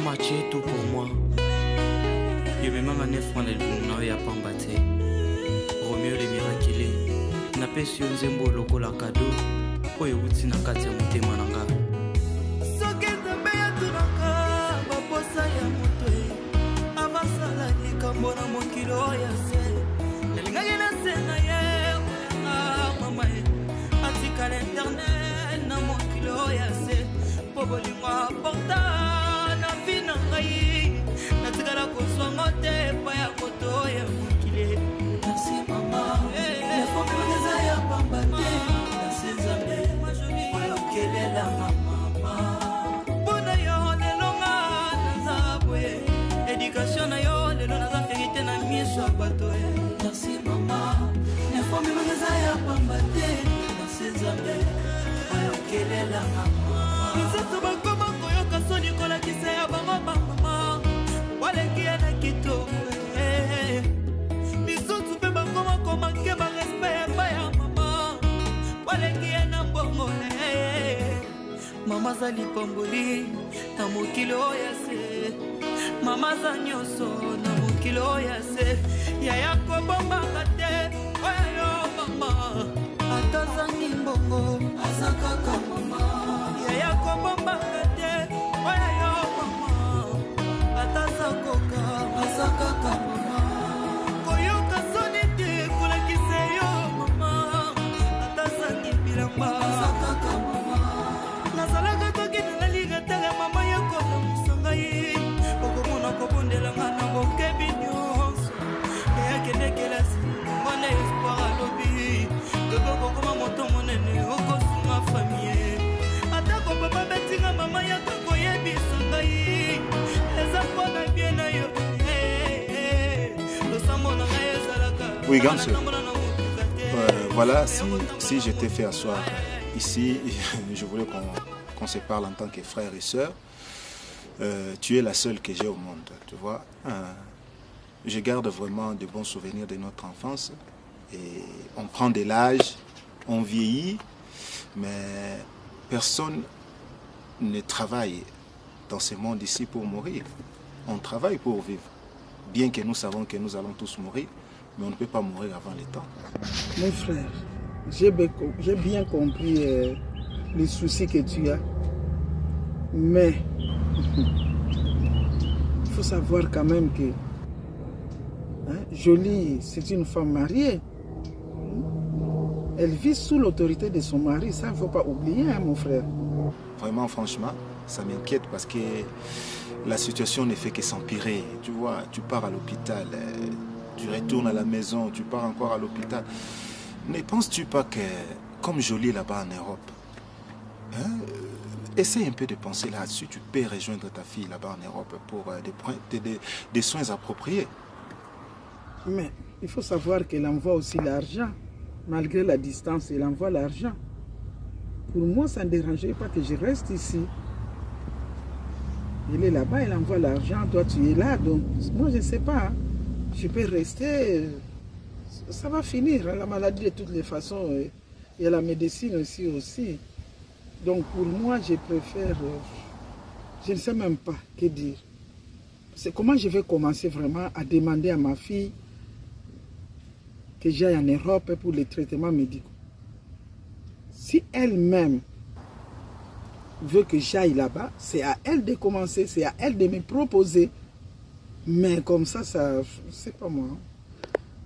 Maman, tu es tout pour moi. Je me mets à 9 mois de l'Ibou, ya Pambate. Roméo le miraculé. Na pesi nzembo lokola kado. Oyo uti na kati ya motema nanga. Soki nzambe yatunaka baposa ya moto abasala likambo na mokili oyo se nalingaki na se na ye oyanga mama ye atikala internet na mokili oyo se mpo bolingo aporta na vi na ngai natikala kozwango te epai ya moto oyo mokili. Merci mama lefokoleza ya pamba te nasi nzambe oyokelela mama mpona yo lelo nga naza bwe edikatio na yo lelo naza verite na miso ya bato e. Merci mama lefokoleza eza ya pamba te nasi nzambe oyokelela mama misato bakoma koyoka soni kolakisa ya bango bamama waleki ye na kitoko misusu mpe bakoma komake barespe epai ya mama waleki ye na mbongo mama za lipamboli na mokili oyo se mama za nyonso na mokili oyo se yaya kobombaka te oyo mama atazangi mbongo aza kaka mama yaya kobombaka te oyo mama ataza koka aza kaka mama koyoka soni te kolakisa yo mama atazangi bilamba aza kaka mama nazalaka toki nalaliga tala mama yakola mosangai okomona kobondelanga na bokebi nyonso eyakendekelasi ngona espoir alobi ekokokoma moto monene okosunga famie atako papa betinga mama yaka koyebisa ngai eza mpona bie na yo losambo na ngai ezalaka. Oui, grande sœur. Voilà, si je t'ai fait asseoir ici, je voulais qu'on se parle en tant que frères et sœurs. Tu es la seule que j'ai au monde, tu vois. Je garde vraiment de bons souvenirs de notre enfance. Et on prend de l'âge, on vieillit, mais personne ne travaille dans ce monde ici pour mourir. On travaille pour vivre. Bien que nous savons que nous allons tous mourir, mais on ne peut pas mourir avant le temps. Mon frère, j'ai bien compris les soucis que tu as. Mais il faut savoir quand même que Jolie, c'est une femme mariée. Elle vit sous l'autorité de son mari. Ça, il ne faut pas oublier, hein, mon frère. Vraiment, franchement, ça m'inquiète parce que la situation ne fait que s'empirer. Tu vois, tu pars à l'hôpital, tu retournes à la maison, tu pars encore à l'hôpital. Ne penses-tu pas que, comme Jolie là-bas en Europe, essaye un peu de penser là-dessus. Tu peux rejoindre ta fille là-bas en Europe pour des soins appropriés. Mais il faut savoir qu'elle envoie aussi l'argent. Malgré la distance, elle envoie l'argent. Pour moi, ça ne dérangeait pas que je reste ici. Elle est là-bas, elle envoie l'argent. Toi, tu es là. Donc, moi, je ne sais pas. Hein. Je peux rester. Ça va finir. La maladie, de toutes les façons. Il y a la médecine aussi. Donc, pour moi, je préfère... je ne sais même pas que dire. C'est comment je vais commencer vraiment à demander à ma fille que j'aille en Europe pour les traitements médicaux. Si elle-même veut que j'aille là-bas, c'est à elle de commencer, c'est à elle de me proposer. Mais comme ça, c'est pas moi.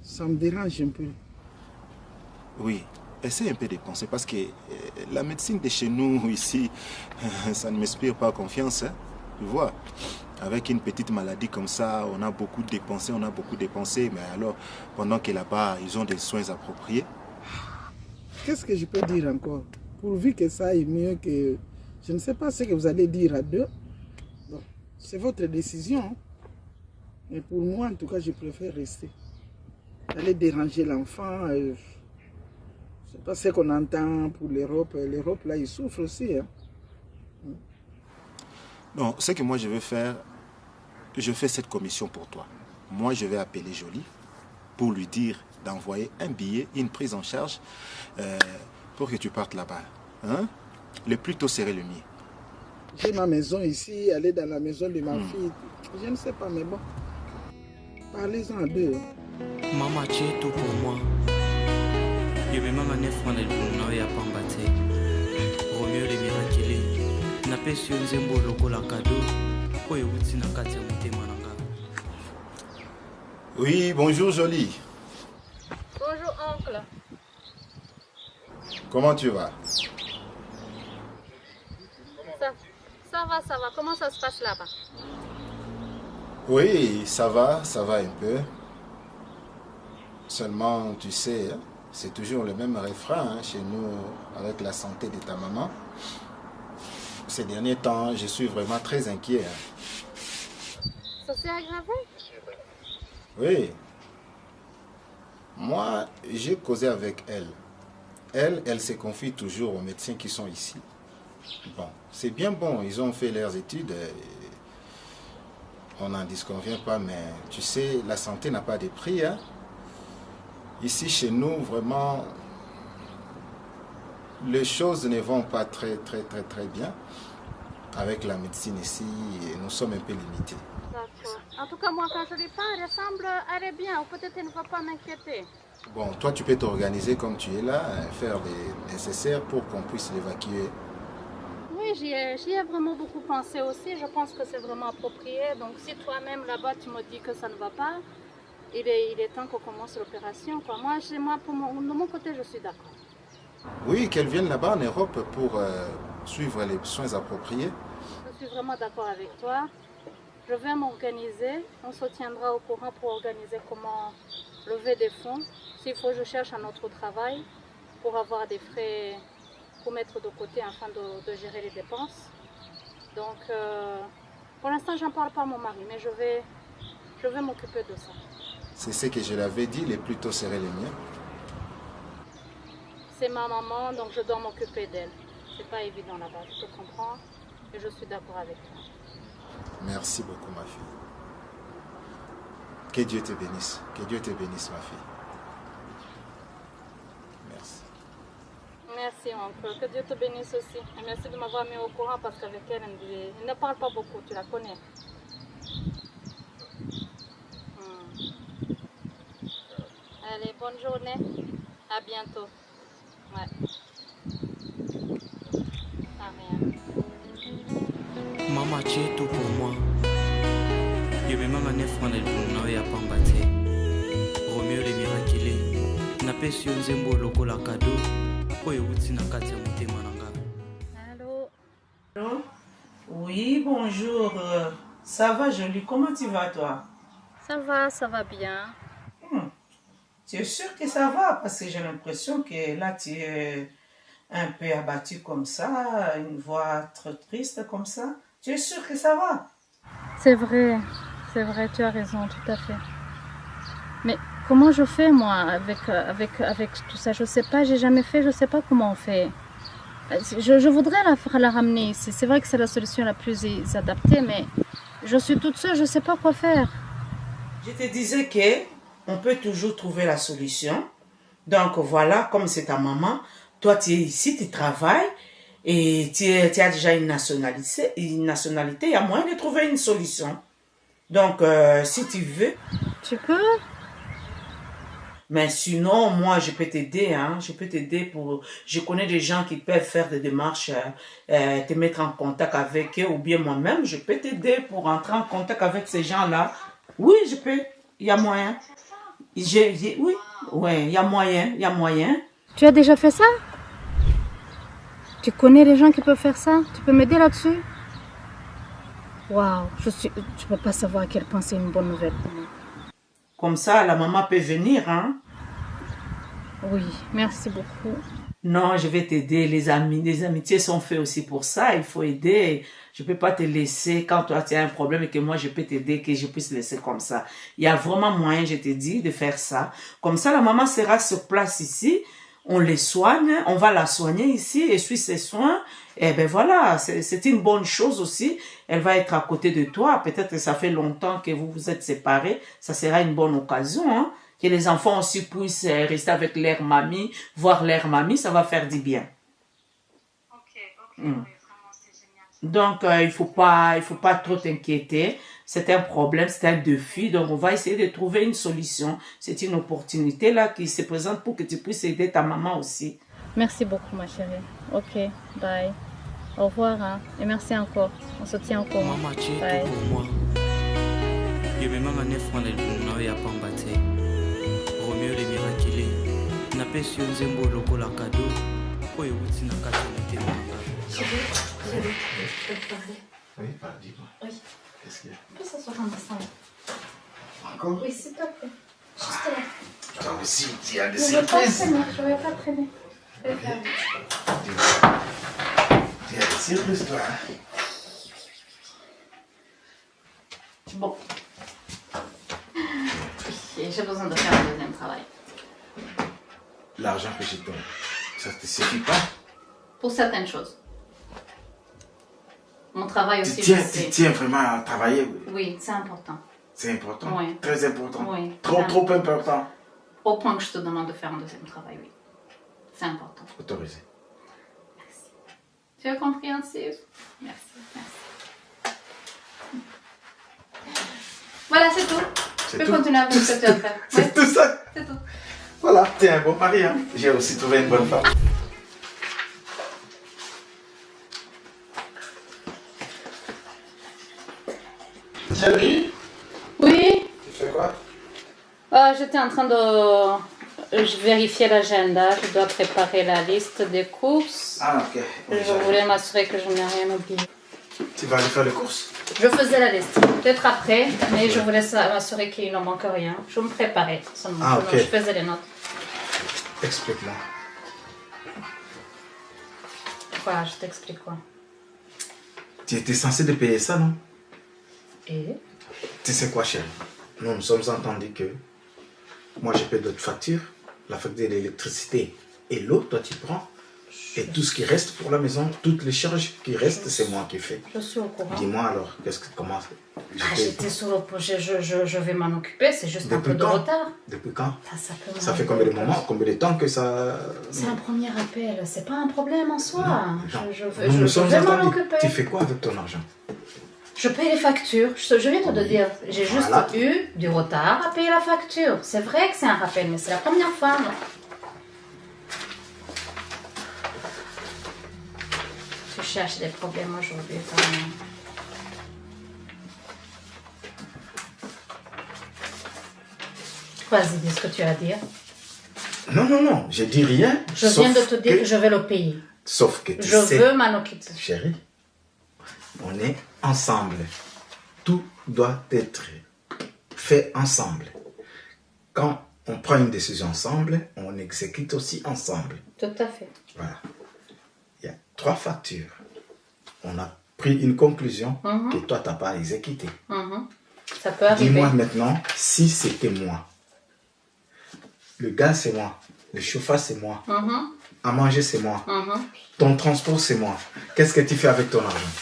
Ça me dérange un peu. Oui, essaie un peu de penser parce que la médecine de chez nous ici, ça ne m'inspire pas confiance. Hein, tu vois, avec une petite maladie comme ça, on a beaucoup dépensé, mais alors, pendant que là-bas, ils ont des soins appropriés. Qu'est-ce que je peux dire encore? Pourvu que ça aille mieux que... Je ne sais pas ce que vous allez dire à deux. Bon, c'est votre décision. Mais pour moi, en tout cas, je préfère rester. Aller déranger l'enfant. C'est pas ce qu'on entend pour l'Europe. L'Europe, là, il souffre aussi. Hein. Non, ce que moi je vais faire, je fais cette commission pour toi. Moi, je vais appeler Jolie pour lui dire d'envoyer un billet, une prise en charge pour que tu partes là-bas. Hein? Le plus tôt serait le mieux. J'ai ma maison ici, aller dans la maison de ma fille. Je ne sais pas, mais bon. Parlez-en à deux. Maman, tu es tout pour moi. Je vais même aller faire le bon et à Pambate. Roméo les miraculés. N'a pas su un zembo loco la cadeau. Oh, et où na katia monte mananga. Oui, bonjour Jolie. Bonjour oncle. Comment tu vas? Ça va. Comment ça se passe là-bas? Oui, ça va un peu. Seulement, tu sais, hein, c'est toujours le même refrain hein, chez nous avec la santé de ta maman. Ces derniers temps, je suis vraiment très inquiet. Hein. Ça s'est aggravé? Oui. Moi, j'ai causé avec elle. Elle se confie toujours aux médecins qui sont ici. Bon, c'est bien bon, ils ont fait leurs études. On n'en disconvient pas, mais tu sais, la santé n'a pas de prix. Hein. Ici, chez nous, vraiment, les choses ne vont pas très bien. Avec la médecine ici, nous sommes un peu limités. D'accord. En tout cas, moi, quand je lui parle, elle est bien. Ou peut-être elle ne va pas m'inquiéter. Bon, toi, tu peux t'organiser comme tu es là, faire le nécessaire pour qu'on puisse l'évacuer. Oui, j'y ai vraiment beaucoup pensé aussi. Je pense que c'est vraiment approprié. Donc, si toi-même, là-bas, tu me dis que ça ne va pas, il est temps qu'on commence l'opération. Moi, de mon côté, je suis d'accord. Oui, qu'elle vienne là-bas en Europe pour suivre les soins appropriés. Je suis vraiment d'accord avec toi. Je vais m'organiser. On se tiendra au courant pour organiser comment lever des fonds. S'il faut, je cherche un autre travail pour avoir des frais, pour mettre de côté afin de gérer les dépenses. Donc, pour l'instant, je n'en parle pas à mon mari, mais je vais m'occuper de ça. C'est ce que je l'avais dit, les plus tôt seraient les miens. C'est ma maman, donc je dois m'occuper d'elle. C'est pas évident là-bas, je te comprends et je suis d'accord avec toi. Merci beaucoup, ma fille. Que Dieu te bénisse. Que Dieu te bénisse, ma fille. Merci. Merci, oncle. Que Dieu te bénisse aussi. Et merci de m'avoir mis au courant parce qu'avec elle, elle ne parle pas beaucoup, tu la connais. Allez, bonne journée. À bientôt. Ouais. Ah, rien. Maman, tu es tout pour moi. Je vais même aller faire le bon et à Pambate. Roméo les miraculés. N'a pas su un zembo loco la cadeau. Oh, et où na katia monte mananga. Allô? Allô? Oui, bonjour. Ça va, Jolie? Comment tu vas, toi? Ça va bien. Tu es sûre que ça va? Parce que j'ai l'impression que là, tu es un peu abattue comme ça, une voix très triste comme ça. Tu es sûre que ça va? C'est vrai, tu as raison, tout à fait. Mais comment je fais, moi, avec tout ça? Je sais pas, j'ai jamais fait, je sais pas comment on fait. Je voudrais la ramener ici. C'est vrai que c'est la solution la plus adaptée, mais je suis toute seule, je sais pas quoi faire. Je te disais que on peut toujours trouver la solution. Donc voilà, comme c'est ta maman, toi tu es ici, tu travailles et tu as déjà une nationalité, il y a moyen de trouver une solution. Donc si tu veux... Tu peux? Mais sinon, moi, je peux t'aider, hein. Je peux t'aider pour... Je connais des gens qui peuvent faire des démarches, te mettre en contact avec eux, ou bien moi-même, je peux t'aider pour entrer en contact avec ces gens-là. Oui, je peux. Il y a moyen. Oui, il y a moyen. Tu as déjà fait ça? Tu connais les gens qui peuvent faire ça? Tu peux m'aider là-dessus? Waouh, tu peux pas savoir à quel point c'est une bonne nouvelle pour moi. Comme ça, la maman peut venir, hein? Oui, merci beaucoup. Non, je vais t'aider. Les amitiés sont faites aussi pour ça. Il faut aider. Je peux pas te laisser quand toi tu as un problème et que moi je peux t'aider, que je puisse laisser comme ça. Il y a vraiment moyen, je te dis, de faire ça. Comme ça, la maman sera sur place ici. On les soigne, on va la soigner ici et suit ses soins. Et ben voilà, c'est une bonne chose aussi. Elle va être à côté de toi. Peut-être que ça fait longtemps que vous vous êtes séparés. Ça sera une bonne occasion, hein. Que les enfants aussi puissent rester avec leur mamie, voir leur mamie, ça va faire du bien. Ok, oui, vraiment, c'est génial. Donc, il faut pas trop t'inquiéter. C'est un problème, c'est un défi. Donc, on va essayer de trouver une solution. C'est une opportunité là qui se présente pour que tu puisses aider ta maman aussi. Merci beaucoup, ma chérie. Ok, bye. Au revoir, hein. Et merci encore. On se tient au courant. Maman, tu es Bye. tout pour moi. Yo me mama ne fwana libunga oyo ya pamba te. Romeo le miraculé. Napesi yo nzembo lokola kado oyo euti na kati ya motema na ngai. Chérie, je peux te parler. Oui, dis-moi. Oui. Qu'est-ce qu'il y a? On peut s'asseoir en ensemble. Encore? Oui, s'il te plaît. Juste là. Toi aussi, tu as des Je ne vais pas surprises. traîner. Je ne vais pas traîner. Regarde. Tu as des surprises, toi. Bon. J'ai besoin de faire un deuxième travail. L'argent que je donne, ça ne te suffit pas? Pour certaines choses. Mon travail aussi, Tu je sais. tiens vraiment à travailler? Oui, c'est important. C'est important? Oui. Très important? Oui. Trop important? Au point que je te demande de faire un deuxième travail, oui. C'est important. Autorisé. Merci. Tu es compréhensive? Merci, merci. Voilà, c'est tout. C'est Je peux tout? continuer avec ce que tu as fait. C'est Oui, tout ça? c'est tout. Voilà, t'es un bon mari, hein? J'ai aussi trouvé une bonne femme. Chérie, Oui, tu fais quoi? j'étais en train de vérifier l'agenda. Je dois préparer la liste des courses. Ah, ok. Je voulais m'assurer que je n'ai rien oublié. Tu vas aller faire les courses? Je faisais la liste, peut-être après, mais je voulais m'assurer qu'il ne manque rien. Je me préparais seulement. Ah, ok. Je faisais les notes. Explique-moi. Quoi, je t'explique quoi. Tu étais censé de payer ça, non? Et Tu sais quoi, chérie? Nous sommes entendus que moi, je paie d'autres factures, la facture de l'électricité et l'eau, toi, tu prends. Et tout ce qui reste pour la maison, toutes les charges qui restent, c'est moi qui fais. je suis au courant. Dis-moi alors, comment J'étais sur le projet, je vais m'en occuper, c'est juste un peu Depuis de quand? retard. Depuis quand? Ça peut Ça fait combien de moments, combien de temps que ça... C'est un premier appel, c'est pas un problème en soi. Non. Je Nous vais sommes m'en entendus. occuper. Tu fais quoi avec ton argent? Je paye les factures, je viens de te dire, j'ai juste Voilà. eu du retard à payer la facture. C'est vrai que c'est un rappel, mais c'est la première fois. Non? Tu cherches des problèmes aujourd'hui, quand même. Vas-y, dis ce que tu as à dire. Non, je dis rien. Je viens de te dire que je vais le payer. Sauf que tu Je sais, veux m'en occuper. chérie, on est ensemble. Tout doit être fait ensemble. Quand on prend une décision ensemble, on exécute aussi ensemble. Tout à fait. Voilà. Il y a 3 factures. On a pris une conclusion que toi, tu n'as pas exécutée. Mhm. Ça peut arriver. Dis-moi maintenant, si c'était moi, le gaz c'est moi, le chauffage c'est moi, Mhm. à manger c'est moi, Mhm. ton transport c'est moi, qu'est-ce que tu fais avec ton argent?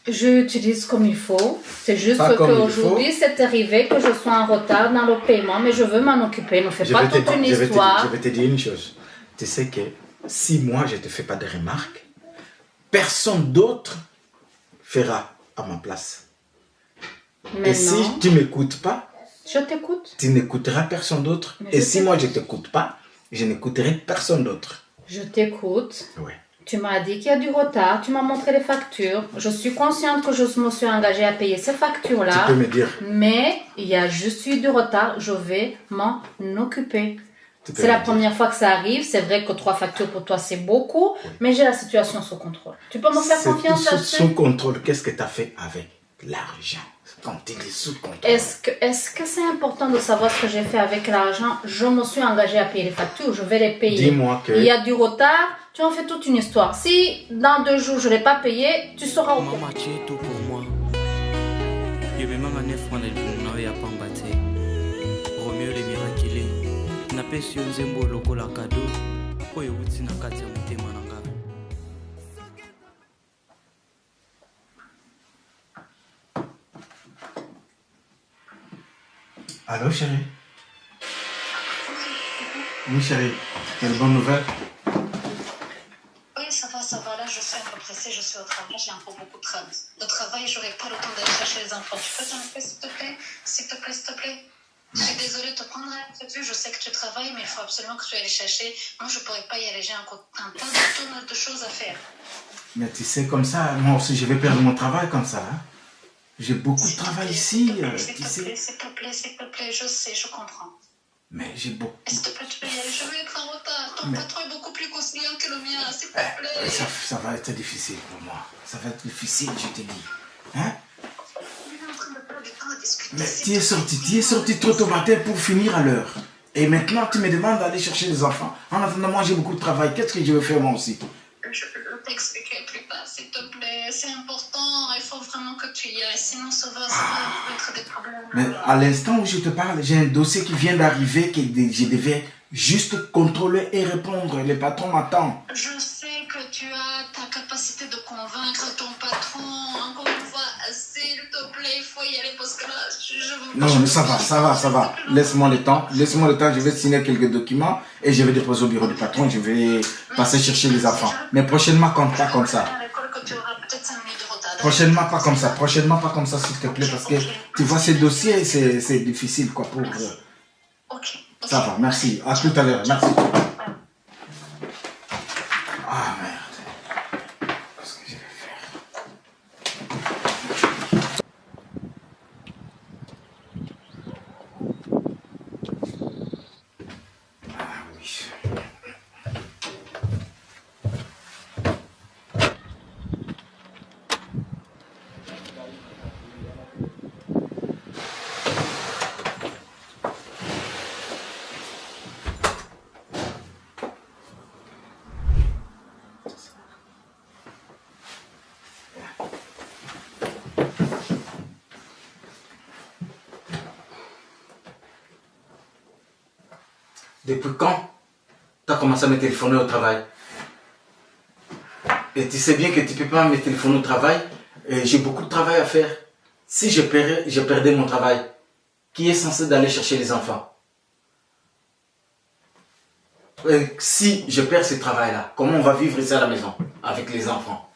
Je utilise comme il faut. C'est juste Pas comme il qu'aujourd'hui, c'est arrivé que je sois en retard dans le paiement, mais je veux m'en occuper. Ne fais pas toute une histoire. Je vais te dire une chose. Tu sais que si moi je ne te fais pas de remarques, personne d'autre fera à ma place. Mais Et si non, tu ne m'écoutes pas, je t'écoute. tu n'écouteras personne d'autre. Mais Et je si moi je ne t'écoute. t'écoute pas, je n'écouterai personne d'autre. Je t'écoute. Ouais. Tu m'as dit qu'il y a du retard. Tu m'as montré les factures. Je suis consciente que je me suis engagée à payer ces Tu factures-là. peux me dire. Mais il y a juste eu du retard. Je vais m'en occuper. Tu peux C'est la me dire. première fois que ça arrive. C'est vrai que 3 factures pour toi, c'est beaucoup. Mais j'ai la situation sous contrôle. Tu peux me faire C'est confiance tout là-dessus? sous contrôle. Qu'est-ce que tu as fait avec l'argent quand il est sous contrôle? Est-ce que c'est important de savoir ce que j'ai fait avec l'argent? Je me suis engagée à payer les factures. Je vais les payer. Dis-moi que... Il y a du retard. Tu en fais toute une histoire. Si dans 2 jours, je ne l'ai pas payé, tu seras au courant. Maman, tu es tout pour moi. Yo me mama ne fwana libunga oyo ya pamba te. Romeo le miraculé. Napesi yo nzembo lokola kado oyo euti na kati ya motema na ngai. Allô, chérie? Oui, chérie. Quelle bonne nouvelle? Oui, ça va, là, je suis un peu pressée. si je suis au travail, j'ai encore beaucoup de travail, j'aurai pas le temps d'aller chercher les enfants. Tu peux t'en faire, s'il te plaît? S'il te plaît, s'il te plaît. Je suis désolée de te prendre un peu plus. Je sais que tu travailles, mais il faut absolument que tu ailles les chercher. Moi, je pourrais pas y aller. J'ai encore un tas de choses à faire. Mais tu sais, comme ça, moi aussi, je vais perdre mon travail comme ça. Hein. J'ai beaucoup de travail ici. S'il te plaît, je sais, je comprends. Mais j'ai beaucoup... S'il te plaît, tu peux y aller. Je vais être en retard. Ton patron est beaucoup plus conciliant que le mien, s'il te plaît. Ça va être difficile pour moi. Ça va être difficile, je te dis. Hein? Mais tu es sorti trop tôt matin pour finir à l'heure. Et maintenant, tu me demandes d'aller chercher les enfants. En attendant, moi, j'ai beaucoup de travail. Qu'est-ce que je vais faire moi aussi? Je peux t'expliquer plus tard, s'il te plaît. C'est important. Il faut vraiment que tu y ailles. Sinon, ça va être des problèmes. Mais à l'instant où je te parle, j'ai un dossier qui vient d'arriver que je devais juste contrôler et répondre. Le patron m'attend. Je sais que tu as ta capacité de convaincre ton patron. Encore une fois, s'il te plaît, il faut y aller parce que là, Non, mais ça va. Laisse-moi le temps, je vais signer quelques documents et je vais déposer au bureau du patron, je vais passer chercher les enfants. Mais prochainement, pas comme ça. Prochainement, pas comme ça, s'il te plaît, parce que tu vois, ces dossiers, c'est difficile, quoi, pour... Ça va, merci. À tout à l'heure, merci. Ah, merde. Qu'est-ce que je vais faire? Ah oui. Depuis quand tu as commencé à me téléphoner au travail? Et tu sais bien que tu ne peux pas me téléphoner au travail. J'ai beaucoup de travail à faire. Si je perdais mon travail, qui est censé d'aller chercher les enfants? Si je perds ce travail-là, comment on va vivre ici à la maison avec les enfants?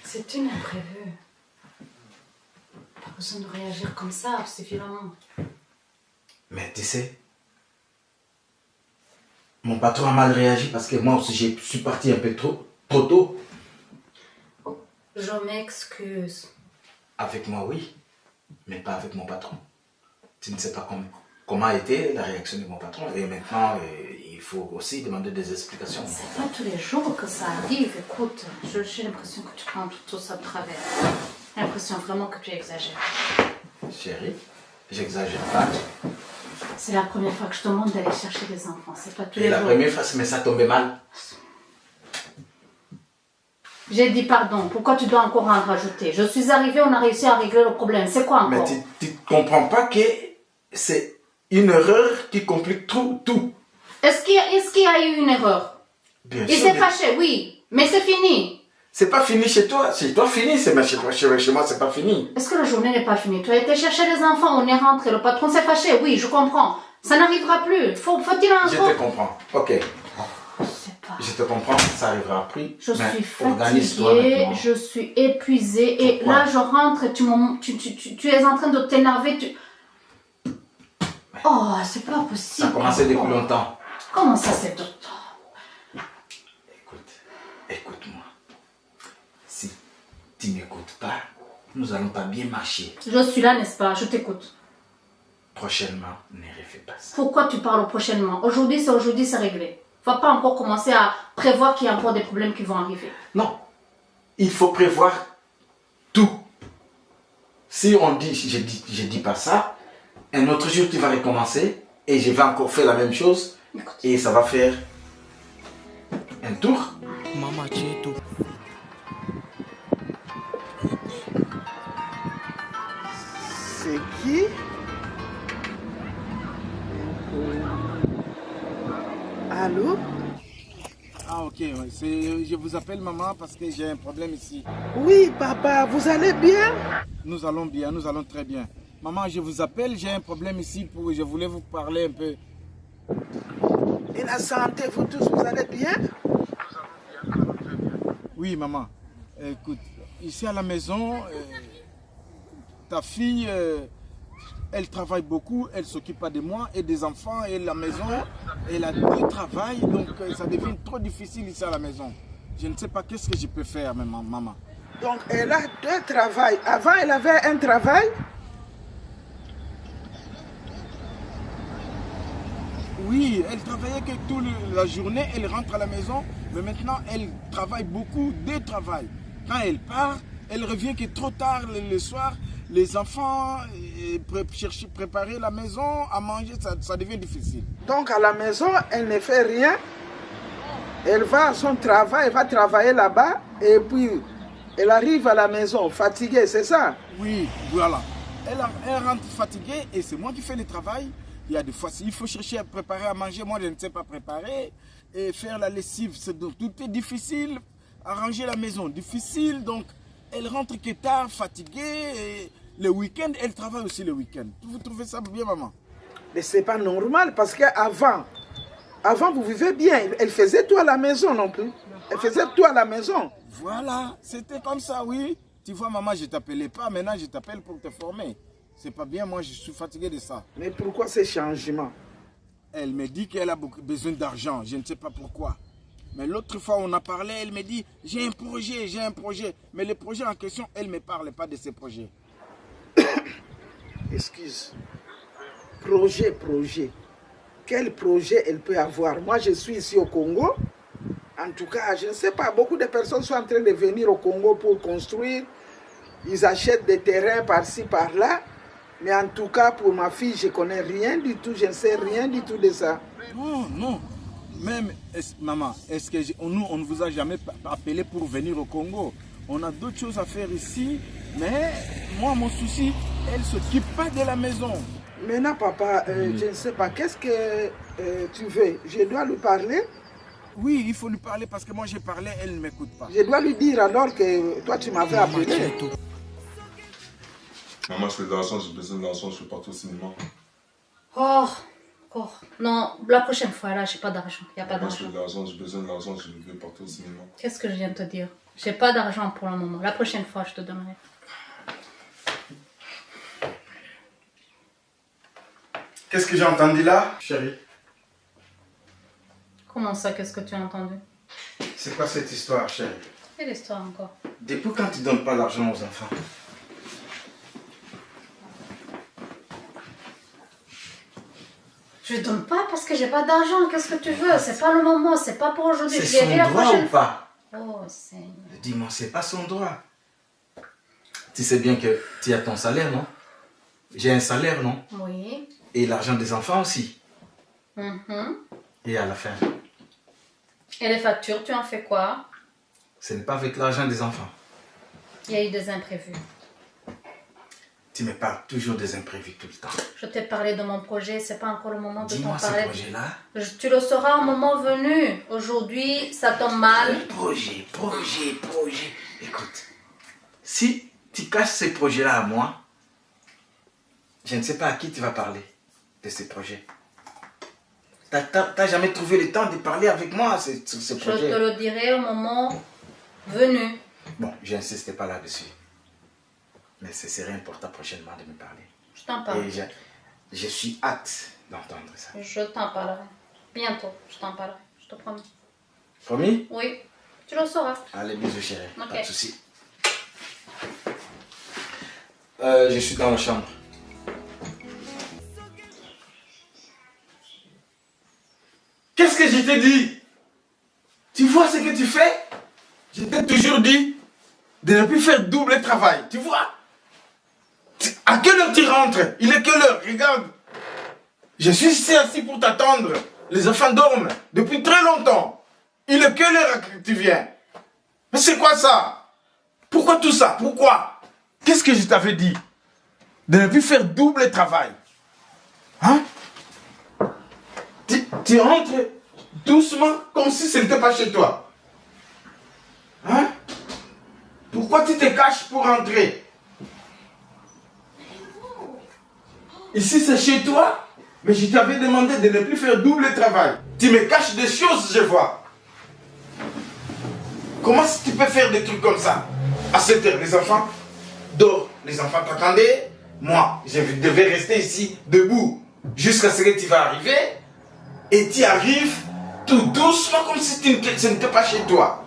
C'est une imprévue. Pas besoin de réagir comme ça, c'est violemment. Mais tu sais, mon patron a mal réagi parce que moi aussi je suis parti un peu trop tôt. Je m'excuse. Avec moi, oui, mais pas avec mon patron. Tu ne sais pas comment a été la réaction de mon patron. Et maintenant, il faut aussi demander des explications. C'est pas tous les jours que ça arrive. Écoute, j'ai l'impression que tu prends tout ça de travers. J'ai l'impression vraiment que tu exagères. Chérie, j'exagère pas. C'est la première fois que je te demande d'aller chercher des enfants. C'est pas tous les Et la jours. première fois, mais ça tombait mal. J'ai dit pardon. Pourquoi tu dois encore en rajouter? Je suis arrivée, on a réussi à régler le problème. C'est quoi encore? Mais tu ne comprends pas que c'est une erreur qui complique tout. Est-ce qu'il y a eu une erreur? Bien Il sûr, s'est fâché, oui. Mais c'est fini. C'est pas fini chez toi. Chez toi, fini. C'est chez moi, c'est pas fini. Est-ce que la journée n'est pas finie? Tu as été chercher les enfants, on est rentré. Le patron s'est fâché, oui, je comprends. Ça n'arrivera plus. Faut-il un Je jour? te comprends. Ok. Je te comprends, ça arrivera après. Je suis fatiguée, je suis épuisée. Et là, je rentre et tu es en train de t'énerver. Oh, c'est pas possible. Ça a commencé depuis longtemps. Comment ça, c'est tout? Écoute-moi. Si tu n'écoutes pas, nous allons pas bien marcher. Je suis là, n'est-ce pas? Je t'écoute. Prochainement, ne refais pas ça. Pourquoi tu parles prochainement? Aujourd'hui, c'est réglé. Faut pas encore commencer à prévoir qu'il y a encore des problèmes qui vont arriver. Non. Il faut prévoir tout. Si on dit, je dis pas ça, un autre jour tu vas recommencer et je vais encore faire la même chose et ça va faire un tour. Maman Tcheto. C'est qui? Allô? Ah ok, ouais. Je vous appelle maman parce que j'ai un problème ici. Oui, papa, vous allez bien? Nous allons bien, nous allons très bien. Maman, je vous appelle, j'ai un problème ici, je voulais vous parler un peu. Et la santé, vous tous, vous allez bien? Nous allons bien, très bien. Oui, maman. Écoute, ici à la maison, ta fille, elle travaille beaucoup, elle ne s'occupe pas de moi et des enfants et de la maison. Elle a 2 travails, donc ça devient trop difficile ici à la maison. Je ne sais pas qu'est-ce que je peux faire, maman. Donc, elle a 2 travails. Avant, elle avait un travail. Oui, elle travaillait que toute la journée, elle rentre à la maison, mais maintenant, elle travaille beaucoup, 2 travails. Quand elle part, elle revient que trop tard le soir. Les enfants, préparer la maison, à manger, ça devient difficile. Donc, à la maison, elle ne fait rien. Elle va à son travail, elle va travailler là-bas, et puis elle arrive à la maison fatiguée, c'est ça? Oui, voilà. Elle rentre fatiguée et c'est moi qui fais le travail. Il y a des fois, il faut chercher à préparer à manger, moi je ne sais pas préparer. Et faire la lessive, tout est difficile. Arranger la maison, difficile. Donc, elle rentre que tard, fatiguée. Et le week-end, elle travaille aussi le week-end. Vous trouvez ça bien, maman? Mais c'est pas normal parce qu'avant, vous vivez bien. Elle faisait tout à la maison non plus. Elle faisait tout à la maison. Voilà, c'était comme ça, oui. Tu vois, maman, je ne t'appelais pas. Maintenant, je t'appelle pour te former. C'est pas bien, moi, je suis fatigué de ça. Mais pourquoi ces changements? Elle me dit qu'elle a besoin d'argent. Je ne sais pas pourquoi. Mais l'autre fois, on a parlé, elle me dit, j'ai un projet. Mais le projet en question, elle ne me parle pas de ces projets. Excuse. Projet. Quel projet elle peut avoir? Moi, je suis ici au Congo. En tout cas, je ne sais pas, beaucoup de personnes sont en train de venir au Congo pour construire. Ils achètent des terrains par-ci, par-là. Mais en tout cas, pour ma fille, je ne connais rien du tout, je ne sais rien du tout de ça. Non. Même, maman, est-ce que nous, on ne vous a jamais appelé pour venir au Congo? On a d'autres choses à faire ici. Mais moi, mon souci, elle ne s'occupe pas de la maison. Maintenant, papa, je ne sais pas, qu'est-ce que tu veux? Je dois lui parler? Oui, il faut lui parler parce que moi, j'ai parlé, elle ne m'écoute pas. Je dois lui dire alors que toi, tu m'avais appelé. Maman, je fais de l'argent, j'ai besoin de l'argent, je suis partout au cinéma. Oh, non, la prochaine fois, là, j'ai pas d'argent. Il n'y a pas Maman, je d'argent. fais de l'argent, j'ai besoin de l'argent, je vais partout au cinéma. Qu'est-ce que je viens de te dire? J'ai pas d'argent pour le moment. La prochaine fois, je te donnerai. Qu'est-ce que j'ai entendu là, chérie? Comment ça, qu'est-ce que tu as entendu? C'est quoi cette histoire, chérie? Quelle histoire encore? Depuis quand tu ne donnes pas l'argent aux enfants? Je donne pas parce que j'ai pas d'argent. Qu'est-ce que tu veux? C'est pas le moment, c'est pas pour aujourd'hui. C'est son droit ou pas? Oh, Seigneur. Dis-moi, c'est pas son droit. Tu sais bien que tu as ton salaire, non? J'ai un salaire, non? Oui. Et l'argent des enfants aussi. Mhm. Et à la fin, Et les factures, tu en fais quoi? ce n'est pas avec l'argent des enfants. Il y a eu des imprévus. Tu me parles toujours des imprévus tout le temps. Je t'ai parlé de mon projet, c'est pas encore le moment de t'en Dis-moi ce parler. projet-là. Tu le sauras au moment venu. Aujourd'hui, ça tombe mal. Projet. Écoute, si tu caches ces projets-là à moi, je ne sais pas à qui tu vas parler de ces projets. T'as jamais trouvé le temps de parler avec moi sur ce projet? Je te le dirai au moment venu. Bon, j'insiste pas là-dessus. Mais ce serait important prochainement de me parler. Je t'en parle. Et je suis hâte d'entendre ça. Je t'en parlerai. Bientôt, je t'en parlerai. Je te promets. Promis? Oui, tu le sauras. Allez, bisous chérie. Ok. Pas de soucis. Je suis dans la chambre. Qu'est-ce que je t'ai dit? Tu vois ce que tu fais? Je t'ai toujours dit de ne plus faire double travail. Tu vois? À quelle heure tu rentres? Il est quelle heure? Regarde. Je suis ici assis pour t'attendre. Les enfants dorment depuis très longtemps. Il est quelle heure que tu viens? Mais c'est quoi ça? Pourquoi tout ça? Pourquoi? Qu'est-ce que je t'avais dit? De ne plus faire double travail. Hein? Tu rentres doucement comme si ce n'était pas chez toi. Hein? Pourquoi tu te caches pour rentrer? Ici c'est chez toi, mais je t'avais demandé de ne plus faire double travail. Tu me caches des choses, je vois. Comment tu peux faire des trucs comme ça? À 7 heures, les enfants dorment. Les enfants t'attendaient. Moi, je devais rester ici, debout, jusqu'à ce que tu vas arriver. Et tu arrives tout doucement, comme si ce n'était pas chez toi.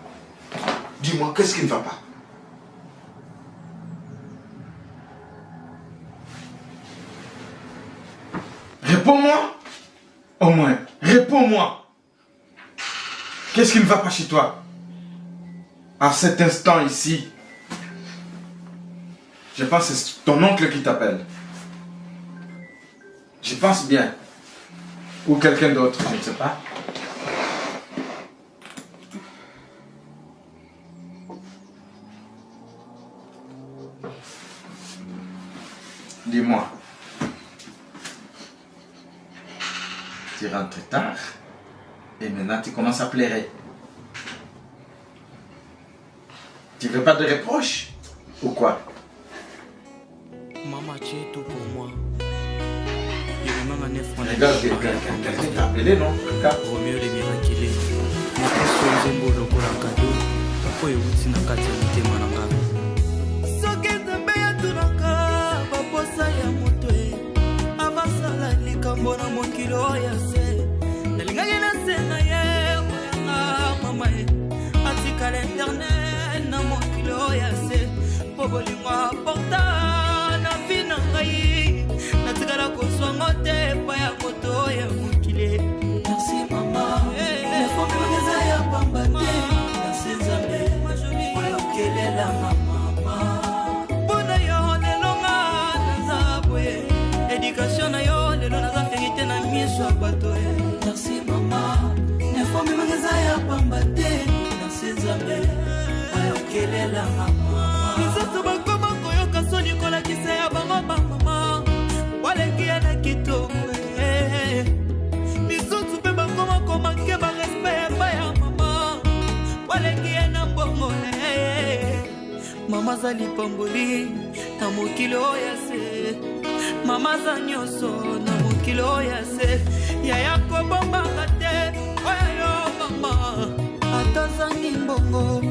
Dis-moi, qu'est-ce qui ne va pas? Réponds-moi. Au moins, réponds-moi. Qu'est-ce qui ne va pas chez toi? À cet instant ici, je pense que c'est ton oncle qui t'appelle. Je pense bien. Ou quelqu'un d'autre, je ne sais pas. Dis-moi. Tu rentres tard. Et maintenant tu commences à pleurer. Tu veux pas de reproches? Ou quoi? Maman, tu es tout pour moi. Il y a même un 9 francs. Regarde, quelqu'un t'a appelé, non? Roméo les miraculés. Ma passion Zembo lokola cadeau. Po euti na kati ya motema na nga. Soki Nzambe atunaka baposa ya moto avasala likambo na mokili oyo se. Nalingaki nasenga ye oyanga mama ye. Atikala internet na mokili oyo se. Po bolingo aporta na vi na ngai. Natikala kozwanga te epai ya moto ya mokili. Merci mama. Efomi mageza ya pamba te. Nasi Nzambe oyokelela mama. Mpona yo lelo nga naza bwe. Éducation na yo lelo naza verité na miso ya bato. Merci mama. Efomi mageza ya pamba te. Nasi Nzambe oyokelela mama. Misato bakoma koyoka soni kolakisa ya bango bamama. Waleki ya na kitoko. Misutu pe bakoma komake ba respect epai ya mama. Waleki ya na mbongo. Mama zali pamboli na mokili oyo se. Mama za nyonso na mokili oyo se. Yaya kobombanga te oyo mama. Ata zangi mbongo